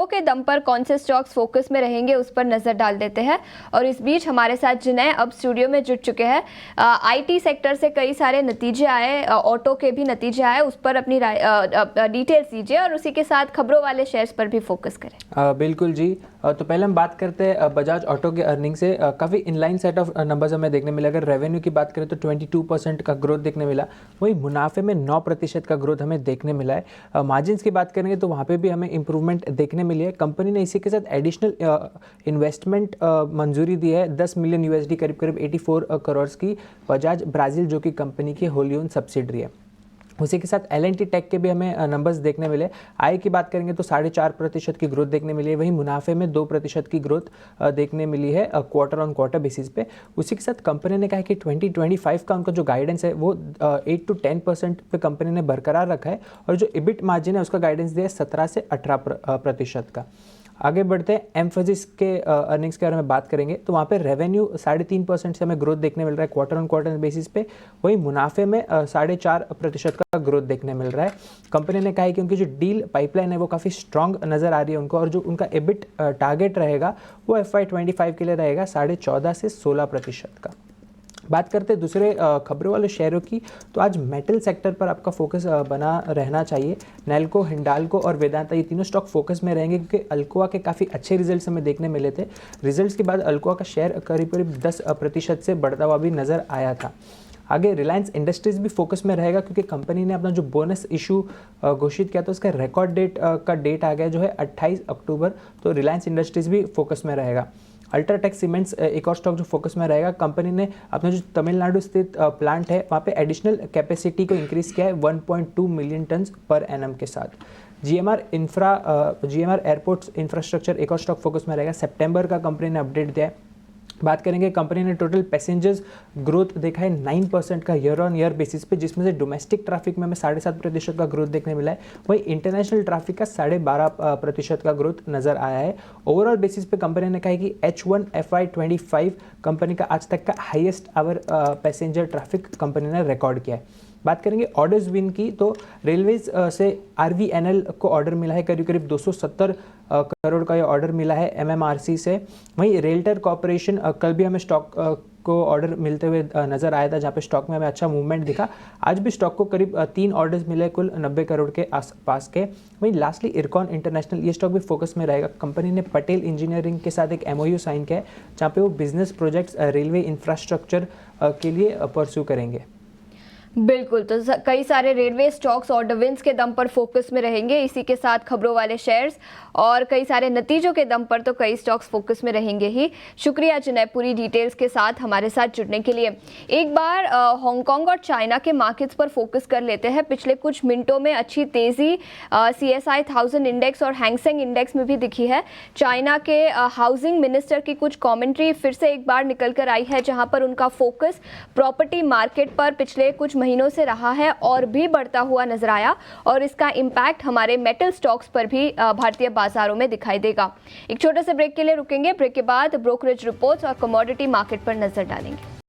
के दम पर कौन से स्टॉक्स फोकस में रहेंगे उस पर नजर डाल देते हैं। और इस बीच हमारे साथ जिनय अब स्टूडियो में जुट चुके हैं। आईटी सेक्टर से कई सारे नतीजे आए, ऑटो के भी नतीजे आए, उस पर अपनी डिटेल्स दीजिए और उसी के साथ खबरों वाले शेयर्स पर भी फोकस करें। बिल्कुल जी। तो पहले हम बात करते हैं बजाज ऑटो के अर्निंग से। काफ़ी इनलाइन सेट ऑफ नंबर्स हमें देखने मिले। अगर रेवेन्यू की बात करें तो 22% का ग्रोथ देखने मिला, वहीं मुनाफे में 9% का ग्रोथ हमें देखने मिला है। मार्जिन्स की बात करेंगे तो वहाँ पे भी हमें इंप्रूवमेंट देखने मिली है। कंपनी ने इसी के साथ एडिशनल इन्वेस्टमेंट मंजूरी दी है, 10 मिलियन यूएसडी करीब करीब 84 करोड़ की, बजाज ब्राज़ील जो कि कंपनी की होली ओन सब्सिडरी है। उसी के साथ L&T टेक के भी हमें नंबर्स देखने मिले। आय की बात करेंगे तो 4.5% की ग्रोथ देखने मिली है, वहीं मुनाफे में 2% की ग्रोथ देखने मिली है क्वार्टर ऑन क्वार्टर बेसिस पे। उसी के साथ कंपनी ने कहा है कि 2025 का उनका जो गाइडेंस है वो 8 to 10% पे कंपनी ने बरकरार रखा है, और जो इबिट मार्जिन है उसका गाइडेंस दिया है 17 से 18% का। आगे बढ़ते हैं एम्फोसिस के अर्निंग्स के बारे में बात करेंगे तो वहाँ पे रेवेन्यू 3.5% से हमें ग्रोथ देखने मिल रहा है क्वार्टर ऑन क्वार्टर बेसिस पे, वहीं मुनाफे में 4.5% का ग्रोथ देखने मिल रहा है। कंपनी ने कहा है कि उनकी जो डील पाइपलाइन है वो काफ़ी स्ट्रांग नज़र आ रही है उनको, और जो उनका एबिट टारगेट रहेगा वो FY25 के लिए रहेगा 14.5 से 16% का। बात करते हैं दूसरे खबरों वाले शेयरों की, तो आज मेटल सेक्टर पर आपका फोकस बना रहना चाहिए। नैल्को, हिंडाल्को और वेदांता, ये तीनों स्टॉक फोकस में रहेंगे क्योंकि अल्कोआ के काफ़ी अच्छे रिजल्ट्स हमें देखने मिले थे। रिजल्ट्स के बाद अल्कोआ का शेयर करीब करीब 10% से बढ़ता हुआ भी नज़र आया था। आगे रिलायंस इंडस्ट्रीज भी फोकस में रहेगा क्योंकि कंपनी ने अपना जो बोनस इशू घोषित किया था उसका रिकॉर्ड डेट का डेट आ गया जो है 28 अक्टूबर, तो रिलायंस इंडस्ट्रीज भी फोकस में रहेगा। अल्ट्राटेक सीमेंट्स एक और स्टॉक जो फोकस में रहेगा। कंपनी ने अपना जो तमिलनाडु स्थित प्लांट है वहाँ पे एडिशनल कैपेसिटी को इंक्रीज़ किया है 1.2 मिलियन टन पर एनम के साथ। GMR एयरपोर्ट्स इंफ्रास्ट्रक्चर एक और स्टॉक फोकस में रहेगा। सितंबर का कंपनी ने अपडेट दिया है। बात करेंगे, कंपनी ने टोटल पैसेंजर्स ग्रोथ देखा है 9% का ईयर ऑन ईयर बेसिस पे, जिसमें से डोमेस्टिक ट्रैफिक में हमें 7.5% का ग्रोथ देखने मिला है, वहीं इंटरनेशनल ट्रैफिक का 12.5% का ग्रोथ नजर आया है। ओवरऑल बेसिस पे कंपनी ने कहा है कि H1 FY25 कंपनी का आज तक का highest hour passenger traffic company ने रिकॉर्ड किया है। बात करेंगे ऑर्डर्स विन की, तो रेलवेज से RVNL को ऑर्डर मिला है करीब करीब 270 करोड़ का ये ऑर्डर मिला है MMRC से। वहीं रेलटेल कॉर्पोरेशन कल भी हमें स्टॉक को ऑर्डर मिलते हुए नजर आया था, जहाँ पे स्टॉक में हमें अच्छा मूवमेंट दिखा। आज भी स्टॉक को करीब 3 ऑर्डर्स मिले कुल 90 करोड़ के आसपास के। वहीं लास्टली इरकॉन इंटरनेशनल, ये स्टॉक भी फोकस में रहेगा। कंपनी ने पटेल इंजीनियरिंग के साथ एक MOU साइन किया है जहाँ पे वो बिजनेस प्रोजेक्ट्स रेलवे इंफ्रास्ट्रक्चर के लिए परस्यू करेंगे। बिल्कुल, तो कई सारे रेलवे स्टॉक्स ऑर्डर विन्स के दम पर फोकस में रहेंगे, इसी के साथ खबरों वाले शेयर्स और कई सारे नतीजों के दम पर तो कई स्टॉक्स फोकस में रहेंगे ही। शुक्रिया जिनय पूरी डिटेल्स के साथ हमारे साथ जुड़ने के लिए। एक बार हांगकांग और चाइना के मार्केट्स पर फोकस कर लेते हैं। पिछले कुछ मिनटों में अच्छी तेजी CSI 1000 इंडेक्स और हैंगसेंग इंडेक्स में भी दिखी है। चाइना के हाउसिंग मिनिस्टर की कुछ कॉमेंट्री फिर से एक बार निकल कर आई है, जहाँ पर उनका फोकस प्रॉपर्टी मार्केट पर पिछले कुछ महीनों से रहा है और भी बढ़ता हुआ नजर आया, और इसका इंपैक्ट हमारे मेटल स्टॉक्स पर भी भारतीय बाजारों में दिखाई देगा। एक छोटे से ब्रेक के लिए रुकेंगे, ब्रेक के बाद ब्रोकरेज रिपोर्ट्स और कमोडिटी मार्केट पर नजर डालेंगे।